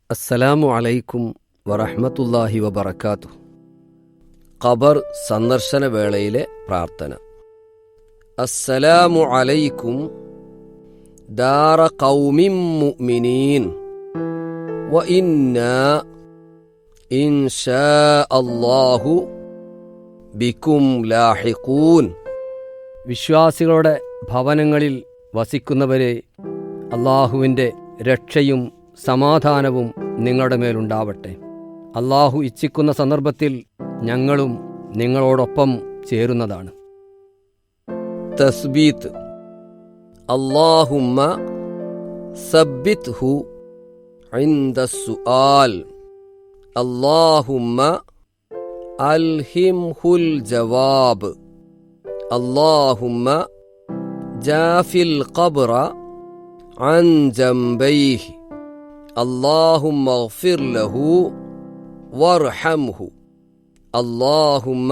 അസ്സലാമു അലൈക്കും വറഹ്മത്തുള്ളാഹി വബറകാതുഹു. ഖബർ സന്ദർശന വേളയിലെ പ്രാർത്ഥന. അസ്സലാമു അലൈക്കും ദാറ ഖൗമിൻ മുഅ്മിനീൻ വ ഇന്നാ ഇൻഷാ അല്ലാഹു ബിക്കും ലാഹിഖൂൻ. വിശ്വാസികളുടെ ഭവനങ്ങളിൽ വസിക്കുന്നവരെ, അള്ളാഹുവിൻ്റെ രക്ഷയും സമാധാനവും നിങ്ങളുടെ മേലുണ്ടാവട്ടെ. അള്ളാഹു ഇച്ഛിക്കുന്ന സന്ദർഭത്തിൽ ഞങ്ങളും നിങ്ങളോടൊപ്പം ചേരുന്നതാണ്. തസ്ബീത്ത്. അല്ലാഹുമ്മ സബ്ബിത്ഹു ഇൻദസ്സുആൽ. അല്ലാഹുമ്മ അൽഹിംഹുൽ ജവാബ്. അല്ലാഹുമ്മ ജാഫിൽ ഖബ്റ അൻ ജംബൈഹി. اللهم اغفر له وارحمه. اللهم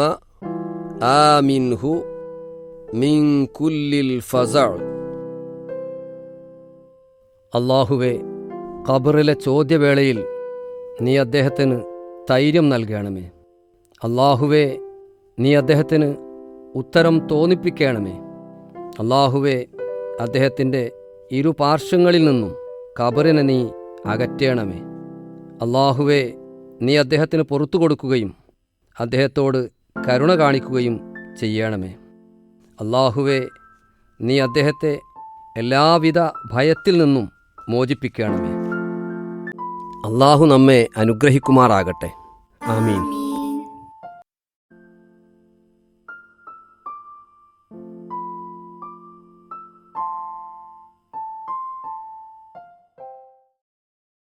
آمنه من كل الفزع. അല്ലാഹുവേ, ഖബറിലെ ചോദ്യവേളയിൽ നീ അദ്ദേഹത്തിന് ധൈര്യം നൽകണമേ. അല്ലാഹുവേ, നീ അദ്ദേഹത്തിന് ഉത്തരം തോന്നിപ്പിക്കണമേ. അല്ലാഹുവേ, അദ്ദേഹത്തിൻ്റെ ഇരുപാർശ്വങ്ങളിൽ നിന്നും ഖബറിനെ നീ അകറ്റണമേ. അല്ലാഹുവേ, നീ അദ്ദേഹത്തിന് പുറത്തു കൊടുക്കുകയും അദ്ദേഹത്തോട് കരുണ കാണിക്കുകയും ചെയ്യണമേ. അല്ലാഹുവേ, നീ അദ്ദേഹത്തെ എല്ലാവിധ ഭയത്തിൽ നിന്നും മോചിപ്പിക്കണമേ. അല്ലാഹു നമ്മെ അനുഗ്രഹിക്കുമാറാകട്ടെ. ആമീൻ.